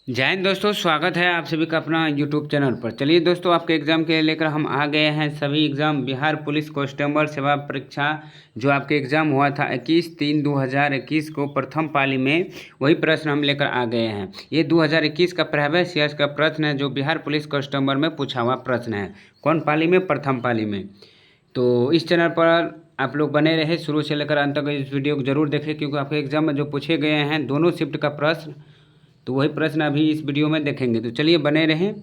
जय हिंद दोस्तों, स्वागत है आप सभी का अपना यूट्यूब चैनल पर। चलिए दोस्तों, आपके एग्ज़ाम के लेकर हम आ गए हैं सभी एग्ज़ाम बिहार पुलिस कांस्टेबल सेवा परीक्षा। जो आपके एग्ज़ाम हुआ था 21/3/2021 को प्रथम पाली में, वही प्रश्न हम लेकर आ गए हैं। ये 2021 का प्रीवियस ईयर का प्रश्न है जो बिहार पुलिस कांस्टेबल में पूछा हुआ प्रश्न है। कौन पाली में? प्रथम पाली में। तो इस चैनल पर आप लोग बने रहे, शुरू से लेकर अंत तक इस वीडियो को जरूर देखें, क्योंकि आपके एग्ज़ाम में जो पूछे गए हैं दोनों शिफ्ट का प्रश्न, तो वही प्रश्न अभी इस वीडियो में देखेंगे। तो चलिए बने रहें,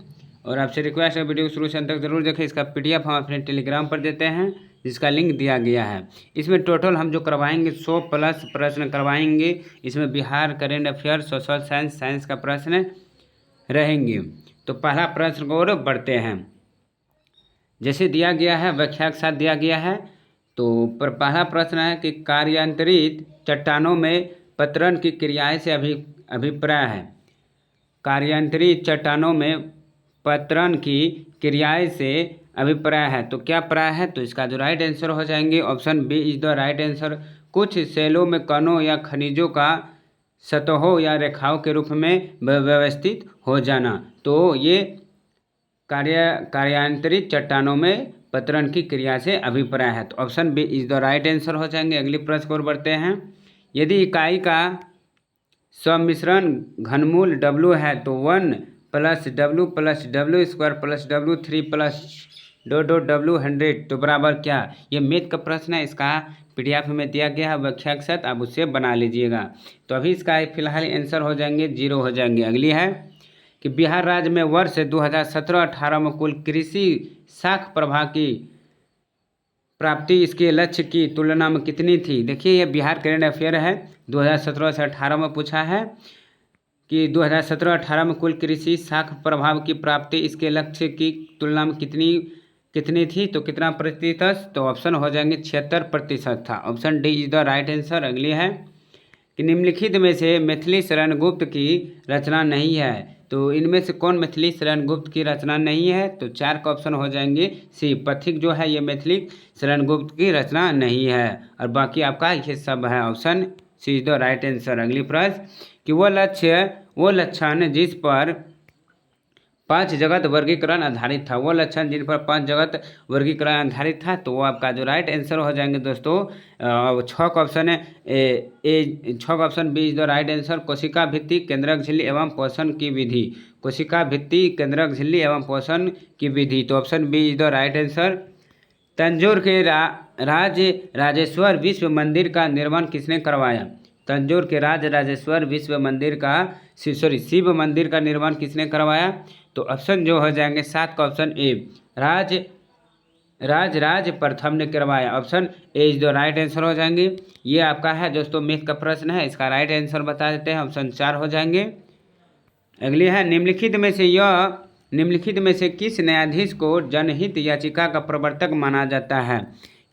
और आपसे रिक्वेस्ट है वीडियो शुरू से अंत तक जरूर देखें। इसका पीडीएफ हम अपने टेलीग्राम पर देते हैं, जिसका लिंक दिया गया है। इसमें टोटल हम जो करवाएंगे 100 प्लस प्रश्न करवाएंगे। इसमें Bihar, current affair, social science, science का प्रश्न रहेंगे। तो पहला प्रश्न को और बढ़ते हैं। जैसे दिया गया है व्याख्या के साथ दिया गया है। तो पहला प्रश्न है कि कार्यांतरित चट्टानों में पतरन की क्रियाएं से अभिप्राय है। कार्यांतरित चट्टानों में पतरन की क्रियाएं से अभिप्राय है। तो क्या प्राय है? तो इसका जो राइट आंसर हो जाएंगे option B is the right answer. कुछ सेलों में कणों या खनिजों का सतहों या रेखाओं के रूप में व्यवस्थित हो जाना। तो ये कार्यांतरित चट्टानों में पतरन की क्रिया से अभिप्राय है। तो option B is the right answer हो जाएंगे। अगली प्रश्न को बढ़ते हैं। यदि इकाई का सम्मिश्रण घनमूल W है तो 1 + W + W² + W3 + W100 तो बराबर क्या? ये मैथ का प्रश्न है। इसका पीडीएफ में दिया गया है व्याख्या के साथ, आप उससे बना लीजिएगा। तो अभी इसका फिलहाल आंसर हो जाएंगे 0 हो जाएंगे। अगली है कि बिहार राज्य में वर्ष 2017-18 में कुल कृषि साख प्रभाव की प्राप्ति इसके लक्ष्य की तुलना में कितनी थी? देखिए, ये बिहार करेंट अफेयर है, 2017 से 18 में पूछा है कि 2017-18 में कुल कृषि साख प्रभाव की प्राप्ति इसके लक्ष्य की तुलना में कितनी थी? तो कितना प्रतिशत? तो ऑप्शन हो जाएंगे 76% था। Option D is the right answer. अगली है कि निम्नलिखित में से मिथिली शरण गुप्त की रचना नहीं है। तो इनमें से कौन मिथिली शरण गुप्त की रचना नहीं है? तो 4 का ऑप्शन हो जाएंगे सी। पथिक जो है ये मिथिली शरण गुप्त की रचना नहीं है, और बाकी आपका ये सब है। Option C is the right answer. अगली प्रश्न कि वो लक्षण जिस पर 5 जगत वर्गीकरण आधारित था। वो लक्षण जिन पर 5 जगत वर्गीकरण आधारित था, तो वो आपका जो राइट आंसर हो जाएंगे दोस्तों 6 का ऑप्शन है ए 6 का option B is the right answer. कोशिका भित्ति, केंद्रक झिल्ली एवं पोषण की विधि। कोशिका भित्ति, केंद्रक झिल्ली एवं पोषण की विधि। तो option B is the right answer. Tanjore के राजेश्वर विश्व मंदिर का निर्माण किसने करवाया? तंजौर के राजेश्वर विश्व मंदिर का शिव मंदिर का निर्माण किसने करवाया? तो ऑप्शन जो हो जाएंगे 7 का ऑप्शन ए राज प्रथम ने करवाया। Option A is the right answer हो जाएंगे। ये आपका है दोस्तों मैथ का प्रश्न है, इसका राइट आंसर बता देते हैं। ऑप्शन 4 हो जाएंगे। अगली है निम्नलिखित में से किस न्यायाधीश को जनहित याचिका का प्रवर्तक माना जाता है?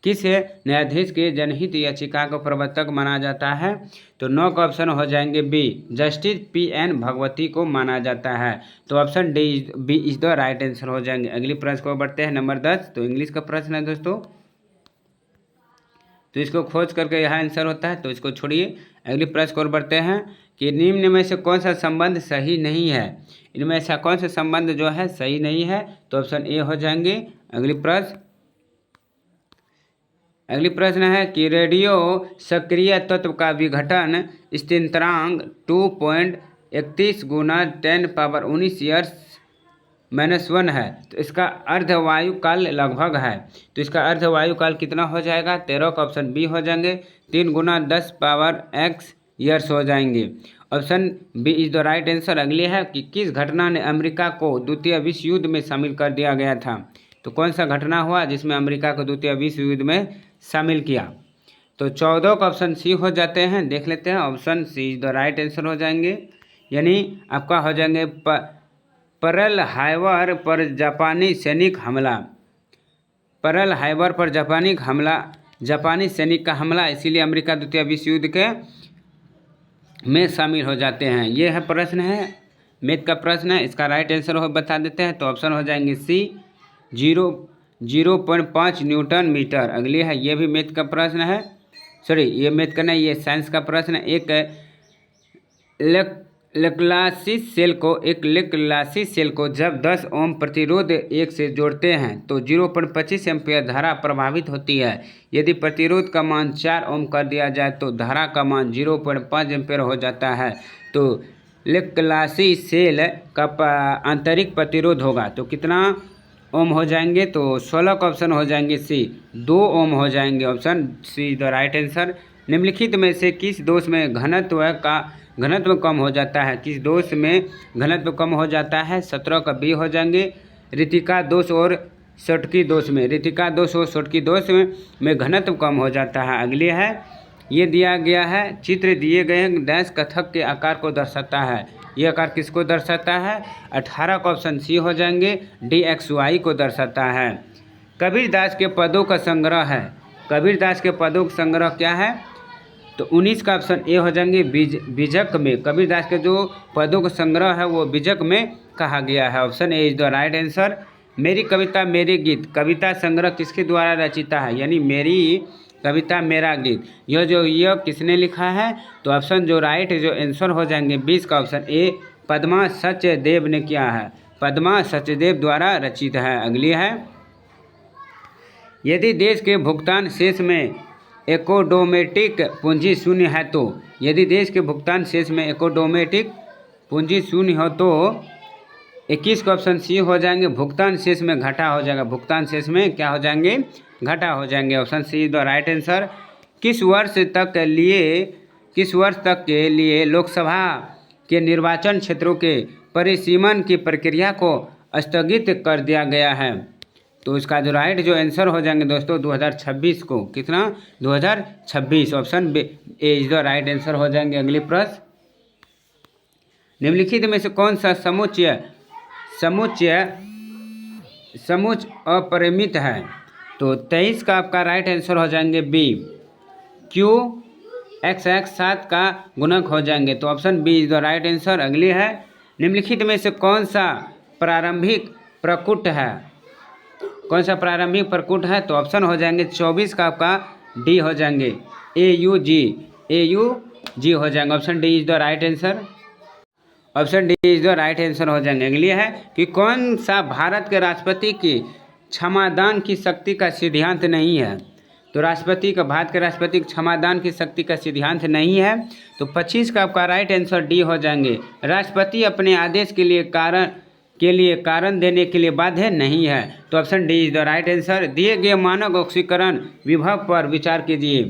किस न्यायाधीश के जनहित याचिका को प्रवर्तक माना जाता है? तो 9 का ऑप्शन हो जाएंगे बी जस्टिस PN भगवती को माना जाता है। तो option B is the right answer हो जाएंगे। अगली प्रश्न को बढ़ते हैं नंबर 10। तो इंग्लिश का प्रश्न है दोस्तों, तो इसको खोज करके यहाँ आंसर होता है, तो इसको छोड़िए। अगली प्रश्न को बढ़ते हैं कि निम्न में से कौन सा संबंध सही नहीं है? इनमें ऐसा कौन सा संबंध जो है सही नहीं है? तो ऑप्शन ए हो जाएंगे। अगली प्रश्न है कि रेडियो सक्रिय तत्व का विघटन स्थिरांक 2.31 × 10⁻19 ईयर्स -1 है। तो इसका अर्धवायु काल लगभग है। तो इसका अर्धवायु काल कितना हो जाएगा? 13 का ऑप्शन बी हो जाएंगे। 3 × 10⁻x ईयर्स हो जाएंगे। Option B is the right answer. अगली है कि किस घटना ने अमेरिका को द्वितीय विश्व युद्ध में शामिल कर दिया गया था? तो कौन सा घटना हुआ जिसमें अमेरिका को द्वितीय विश्व युद्ध में शामिल किया? तो 14 का ऑप्शन सी हो जाते हैं। देख लेते हैं, option C is the right answer हो जाएंगे। यानी आपका हो जाएंगे पर्ल हार्बर पर जापानी सैनिक हमला। पर्ल हार्बर पर जापानी सैनिक का हमला, इसीलिए अमेरिका द्वितीय विश्व युद्ध के में शामिल हो जाते हैं। ये है प्रश्न है, मैथ का प्रश्न है। इसका राइट आंसर हो बता देते हैं। तो ऑप्शन हो जाएंगे सी 0.5 न्यूटन मीटर। अगली है, ये भी मैथ का प्रश्न है, सॉरी ये मैथ का नहीं, ये साइंस का प्रश्न है। एक एक लेक्लासिस सेल को जब 10 ओम प्रतिरोध 1 से जोड़ते हैं तो 0.25 एम्पीयर धारा प्रभावित होती है। यदि प्रतिरोध का मान 4 ओम कर दिया जाए तो धारा का मान 0.5 एम्पीयर हो जाता है। तो लेक्लासिस सेल का आंतरिक प्रतिरोध होगा तो कितना ओम हो जाएंगे, तो 16 का ऑप्शन हो जाएंगे सी, 2 ओम हो जाएंगे। Option see the right answer. निम्नलिखित में से किस दोष में घनत्व कम हो जाता है? किस दोष में घनत्व कम हो जाता है? 17 का बी हो जाएंगे। रितिका दोष और सटकी दोष में, रितिका दोष और सटकी दोष में घनत्व कम हो जाता है। अगली है, ये दिया गया है चित्र दिए गए हैं डैश कथक के आकार को दर्शाता है। ये आकार किसको दर्शाता है? 18 का ऑप्शन सी हो जाएंगे, DXY को दर्शाता है। कबीरदास के पदों का संग्रह है। कबीरदास के पदों का संग्रह क्या है? तो 19 का ऑप्शन ए हो जाएंगे, बीजक में। कबीरदास के जो पदों का संग्रह है वो बीजक में कहा गया है। Option A is the right answer. मेरी कविता मेरे गीत, कविता संग्रह किसके द्वारा रचिता है? यानी मेरी कविता मेरा गीत, यह किसने लिखा है? तो ऑप्शन जो राइट जो आंसर हो जाएंगे 20 का ऑप्शन ए, पद्मा सचदेव ने किया है। पद्मा सचदेव द्वारा रचित है। अगली है, यदि देश के भुगतान शेष में एकोडोमेटिक पूंजी शून्य है तो, यदि देश के भुगतान शेष में एकोडोमेटिक पूंजी शून्य हो तो 21 का ऑप्शन सी हो जाएंगे, भुगतान शेष में घटा हो जाएगा। भुगतान शेष में क्या हो जाएंगे? घटा हो जाएंगे। Option see the right answer. किस वर्ष तक के लिए लोकसभा के निर्वाचन क्षेत्रों के परिसीमन की प्रक्रिया को स्थगित कर दिया गया है? तो इसका जो राइट जो आंसर हो जाएंगे दोस्तों 2026 को, कितना? 2026। Option A is the right answer हो जाएंगे। अगली प्रश्न, निम्नलिखित में से कौन सा समुच्चय अपरिमित है? तो 23 का आपका राइट आंसर हो जाएंगे बी, क्यू एक्स 7 का गुणक हो जाएंगे। तो option B is the right answer. अगली है, निम्नलिखित में से कौन सा प्रारंभिक प्रकट है? कौन सा प्रारंभिक प्रकट है? तो ऑप्शन हो जाएंगे 24 का आपका डी हो जाएंगे, AUG हो जाएंगे। Option D is the right answer. Option D is the right answer हो जाएंगे। अगली है कि कौन सा भारत के राष्ट्रपति की क्षमादान की शक्ति का सिद्धांत नहीं है? तो भारत के राष्ट्रपति क्षमादान की शक्ति का सिद्धांत नहीं है। तो 25 का आपका राइट आंसर डी हो जाएंगे, राष्ट्रपति अपने आदेश के लिए कारण देने के लिए बाध्य नहीं है। तो option D is the right answer. दिए गए मानक ऑक्सीकरण विभव पर विचार कीजिए।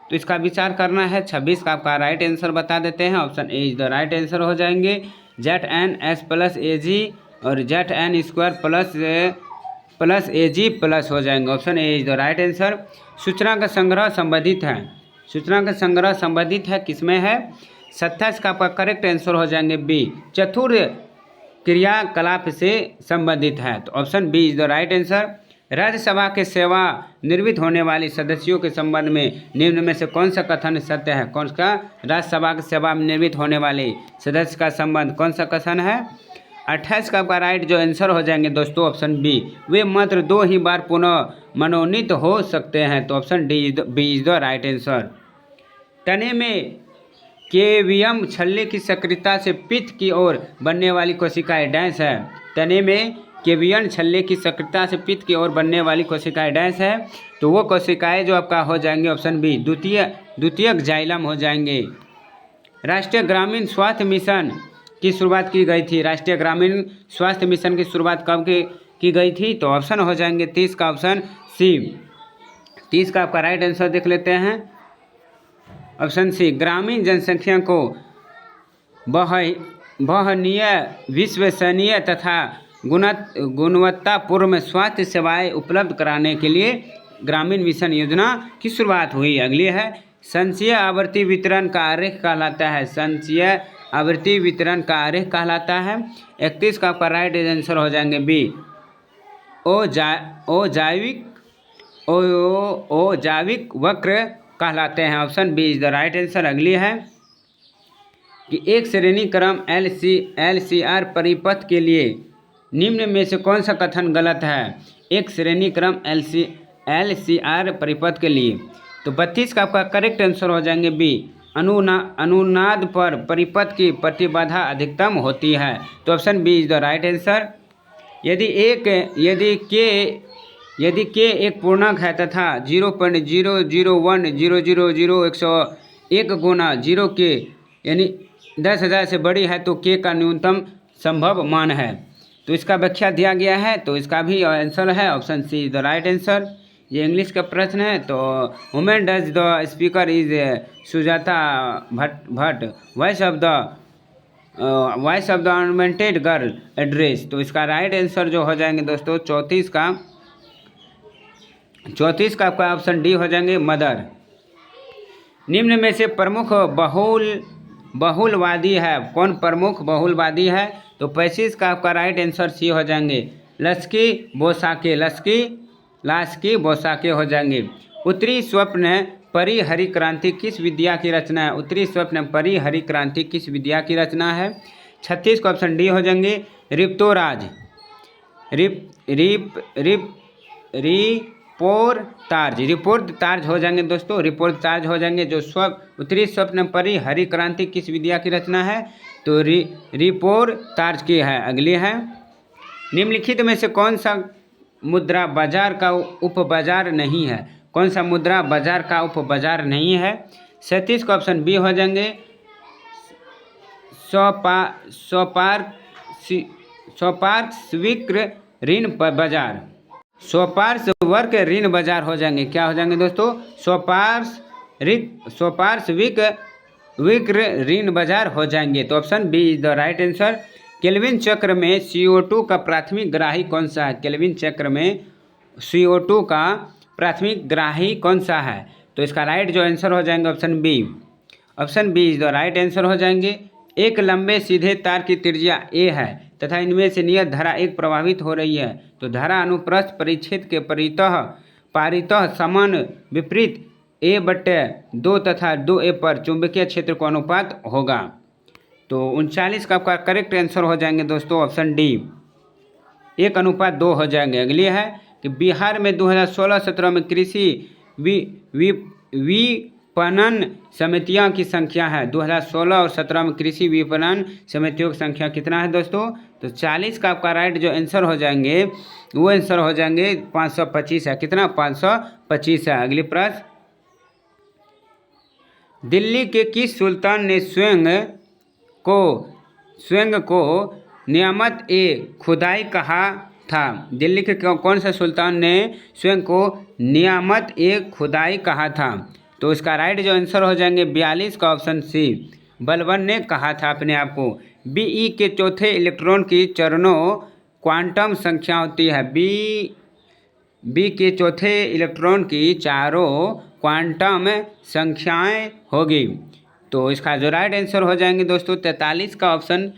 तो इसका विचार करना है। 26 का आपका राइट आंसर बता देते हैं। Option A is the right answer हो जाएंगे, ZNS + AG और ZN² + AG प्लस हो जाएंगे। Option A is the right answer. सूचना का संग्रह संबंधित है। सूचना का संग्रह संबंधित है किसमें है? 27 का आपका करेक्ट आंसर हो जाएंगे बी, चतुर्थ क्रियाकलाप से संबंधित है। तो option B is the right answer. Rajya Sabha के सेवा निवृत्त होने वाले सदस्यों के संबंध में निम्न में से कौन सा कथन सत्य है? कौन सा राज्यसभा के सेवा निवृत्त होने वाले सदस्य का संबंध कौन सा कथन है? 28 का आपका राइट जो आंसर हो जाएंगे दोस्तों ऑप्शन बी, वे मात्र 2 ही बार पुनः मनोनीत हो सकते हैं। तो option B is the right answer. तने में केवियम छल्ले की सक्रियता से पित्त की ओर बनने वाली कोशिकाएं डैश है। तने में केवियम छल्ले की सक्रियता से पित्त की ओर बनने वाली कोशिकाएं डैश है। तो वो कोशिकाएं जो आपका हो जाएंगे ऑप्शन बी, द्वितीयक जाइलम हो जाएंगे। राष्ट्रीय ग्रामीण स्वास्थ्य मिशन की शुरुआत की गई थी। राष्ट्रीय ग्रामीण स्वास्थ्य मिशन की शुरुआत कब की गई थी? तो ऑप्शन हो जाएंगे 30 का ऑप्शन सी। 30 का आपका राइट आंसर देख लेते हैं। ऑप्शन सी, ग्रामीण जनसंख्या को वहनीय, विश्वसनीय तथा गुणवत्तापूर्ण स्वास्थ्य सेवाएं उपलब्ध कराने के लिए ग्रामीण मिशन योजना की शुरुआत हुई। अगली है, संचयी आवर्ती वितरण का आरेख कहलाता है। संचयी आवर्ती वितरण का आरेख कहलाता है। 31 का आपका राइट आंसर हो जाएंगे बी, जैविक वक्र कहलाते हैं। Option B is the right answer. अगली है कि एक श्रेणी क्रम LCR परिपथ के लिए निम्न में से कौन सा कथन गलत है? एक श्रेणी क्रम LCR परिपथ के लिए। तो 32 का आपका करेक्ट आंसर हो जाएंगे बी, अनुनाद पर परिपथ की प्रतिबाधा अधिकतम होती है। तो option B is the right answer. यदि के एक पूर्णांक है तथा 0.0010000101 गुना 0 के यानी 10,000 से बड़ी है तो के का न्यूनतम संभव मान है। तो इसका व्याख्या दिया गया है, तो इसका भी आंसर है option C is the right answer. ये इंग्लिश का प्रश्न है। तो whom does the speaker is Sujata Bhatt voice of the unwanted girl address. तो इसका राइट आंसर जो हो जाएंगे दोस्तों 34 का आपका ऑप्शन डी हो जाएंगे मदर। निम्न में से प्रमुख बहुलवादी है। कौन प्रमुख बहुलवादी है? तो 25 का आपका राइट आंसर सी हो जाएंगे लास्की बोसाके हो जाएंगे। उत्तरी स्वप्न परी हरि क्रांति किस विद्या की रचना है? उत्तरी स्वप्न परी हरि क्रांति किस विद्या की रचना है? 36 का ऑप्शन डी हो जाएंगे रिपोर्ताज हो जाएंगे दोस्तों, रिपोर्ताज हो जाएंगे। जो उत्तरी स्वप्न परी हरि क्रांति किस विद्या की रचना है? तो रिपोर्ताज की है। अगली है निम्नलिखित में से कौन सा मुद्रा बाजार का उपबाजार नहीं है? कौन सा मुद्रा बाजार का उपबाजार नहीं है? 37 का ऑप्शन बी हो जाएंगे स्वपार्श्विक ऋण बाजार। स्वपार्श्विक ऋण बाजार हो जाएंगे। क्या हो जाएंगे दोस्तों? स्वपार्श्विक ऋण बाजार हो जाएंगे। तो option B is the right answer. Calvin चक्र में CO2 का प्राथमिक ग्राही कौन सा है? केल्विन चक्र में CO2 का प्राथमिक ग्राही कौन सा है? तो इसका राइट जो आंसर हो जाएंगे option B is the right answer हो जाएंगे। एक लंबे सीधे तार की त्रिज्या a है तथा इनमें से नियत धारा एक प्रवाहित हो रही है, तो धारा अनुप्रस्थ परिच्छेद के पारितः समान विपरीत a/2 तथा 2a पर चुंबकीय क्षेत्र का अनुपात होगा। तो 39 का आपका करेक्ट आंसर हो जाएंगे दोस्तों ऑप्शन डी 1:2 हो जाएंगे। अगली है कि बिहार में 2016-17 में कृषि विपणन समितियों की संख्या है। 2016 और 17 में कृषि विपणन समितियों की संख्या कितना है दोस्तों? तो 40 का आपका राइट जो आंसर हो जाएंगे वो आंसर हो जाएंगे 525 है। कितना? 525 है। अगली प्रश्न, दिल्ली के किस सुल्तान ने स्वयं को नियामत ए खुदाई कहा था? दिल्ली के कौन से सुल्तान ने स्वयं को नियामत ए खुदाई कहा था? तो इसका राइट जो आंसर हो जाएंगे 42 का ऑप्शन सी बलबन ने कहा था अपने आप को। Be के चौथे इलेक्ट्रॉन की चरणों क्वांटम संख्या होती है। बी के चौथे इलेक्ट्रॉन की चारों क्वांटम संख्याएं होगी। तो इसका जो राइट आंसर हो जाएंगे दोस्तों 43 का option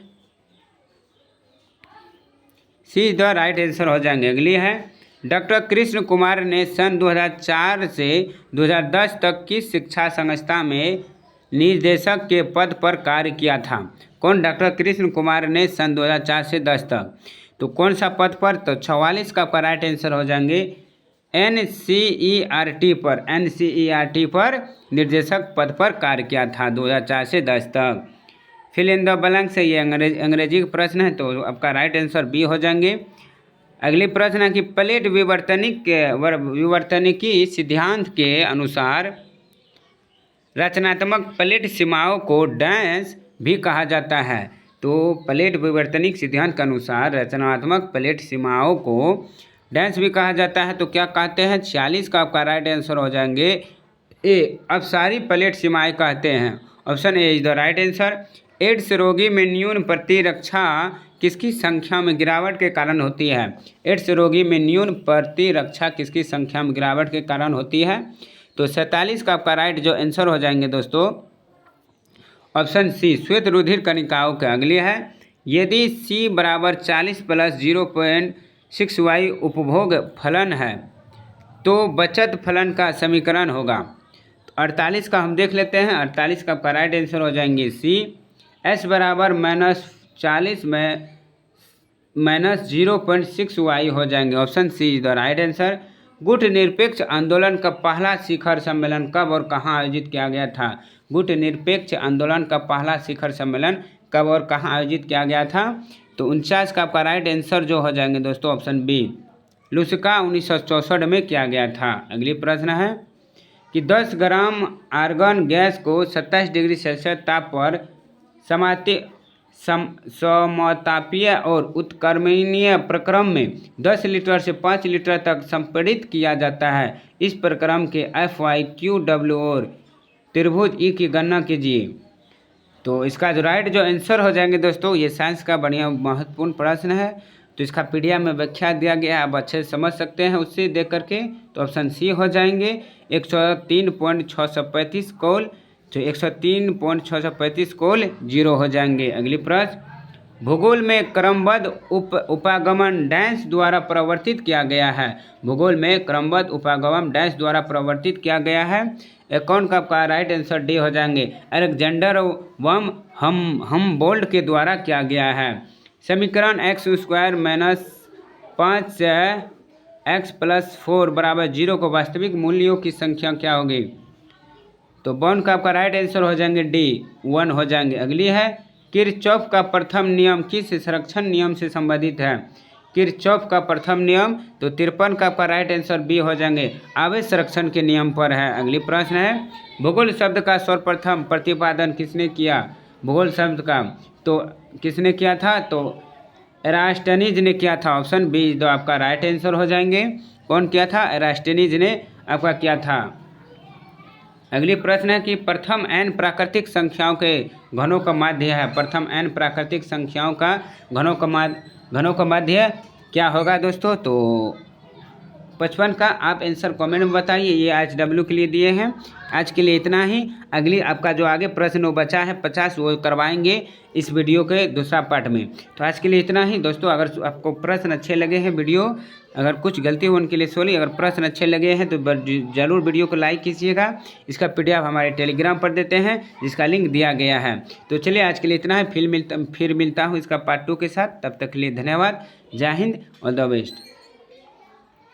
see the right answer हो जाएंगे। अगली है डॉक्टर कृष्ण कुमार ने सन 2004 से 2010 तक किस शिक्षा संस्था में निदेशक के पद पर कार्य किया था? कौन? डॉक्टर कृष्ण कुमार ने सन 2004 से 10 तक। तो कौन सा पद पर? तो 44 का आपका राइट आंसर हो जाएंगे NCERT पर निर्देशक पद पर कार्य किया था 2004 से 10 तक। फिल इन द ब्लैंक से ये अंग्रेजी का प्रश्न है, तो आपका राइट आंसर बी हो जाएंगे। अगली प्रश्न है कि प्लेट विवर्तनिकी सिद्धांत के अनुसार रचनात्मक प्लेट सीमाओं को डैश भी कहा जाता है। तो प्लेट विवर्तनिक सिद्धांत के अनुसार रचनात्मक प्लेट सीमाओं को डैश भी कहा जाता है। तो क्या कहते हैं? 46 का आपका राइट आंसर हो जाएंगे ए अपसारी प्लेट सीमाएं कहते हैं। Option A is the right answer. AIDS रोगी में न्यून प्रतिरक्षा किसकी संख्या में गिरावट के कारण होती है? एड्स रोगी में न्यून प्रतिरक्षा किसकी संख्या में गिरावट के कारण होती है? तो 47 का आपका राइट जो आंसर हो जाएंगे दोस्तों ऑप्शन सी श्वेत रुधिर कणिकाओं के। अगली है यदि C बराबर 40 + 0.6y उपभोग फलन है तो बचत फलन का समीकरण होगा। 48 का हम देख लेते हैं। 48 का आपका राइट आंसर हो जाएंगे C। S बराबर -40 में -0.6y हो जाएंगे। Option C is the right answer. गुट निरपेक्ष आंदोलन का पहला शिखर सम्मेलन कब और कहाँ आयोजित किया गया था? गुट निरपेक्ष आंदोलन का पहला शिखर सम्मेलन कब और कहाँ आयोजित किया गया था? तो 49 का आपका राइट आंसर जो हो जाएंगे दोस्तों ऑप्शन बी, लुस्का 1964 में किया गया था। अगली प्रश्न है कि 10 ग्राम आर्गन गैस को 27 डिग्री सेल्सियस ताप पर समतापीय और उत्क्रमणीय प्रक्रम में 10 लीटर से 5 लीटर तक संपीड़ित किया जाता है। इस प्रक्रम के FYQW और त्रिभुज ई की गणना कीजिए। तो इसका जो राइट जो आंसर हो जाएंगे दोस्तों, ये साइंस का बढ़िया महत्वपूर्ण प्रश्न है। तो इसका PDF में व्याख्या दिया गया है, आप अच्छे से समझ सकते हैं उससे देख करके। तो ऑप्शन सी हो जाएंगे 103.635 कोल, तो 103.635 कोल 0 हो जाएंगे। अगली प्रश्न, भूगोल में क्रमबद्ध उपागमन डैश द्वारा प्रवर्तित किया गया है। भूगोल में क्रमबद्ध उपागमन डैश द्वारा प्रवर्तित किया गया है। कौन का आपका राइट आंसर डी हो जाएंगे, अलेक्जेंडर वम हमबोल्ट के द्वारा किया गया है। समीकरण x² - 5 x+4 = 0 को वास्तविक मूल्यों की संख्या क्या होगी? तो वन का आपका राइट आंसर हो जाएंगे डी, 1 हो जाएंगे। अगली है, किरचॉफ का प्रथम नियम किस संरक्षण नियम से संबंधित है? किरचॉफ का प्रथम नियम, तो 53 का आपका राइट आंसर बी हो जाएंगे, आवेश संरक्षण के नियम पर है। अगली प्रश्न है, भूगोल शब्द का सर्वप्रथम प्रतिपादन किसने किया? भूगोल शब्द का तो किसने किया था? तो एरास्टनीज ने किया था। ऑप्शन बी जो आपका राइट आंसर हो जाएंगे। कौन किया था? एरास्टनीज ने आपका किया था। अगली प्रश्न है कि प्रथम n प्राकृतिक संख्याओं के घनों का माध्य है। प्रथम n प्राकृतिक संख्याओं का घनों का माध्य क्या होगा दोस्तों? तो 55 का आप आंसर कमेंट में बताइए। ये आज W के लिए दिए हैं। आज के लिए इतना ही। अगली आपका जो आगे प्रश्न वो बचा है 50, वो करवाएंगे इस वीडियो के दूसरा पार्ट में। तो आज के लिए इतना ही दोस्तों। अगर आपको प्रश्न अच्छे लगे हैं, वीडियो अगर कुछ गलती हो उनके लिए सॉरी, अगर प्रश्न अच्छे लगे हैं तो ज़रूर वीडियो को लाइक कीजिएगा। इसका PDF हमारे टेलीग्राम पर देते हैं, जिसका लिंक दिया गया है। तो चलिए आज के लिए इतना है। फिर मिलता हूँ इसका पार्ट 2 के साथ। तब तक के लिए धन्यवाद। जय हिंद, ऑल द बेस्ट।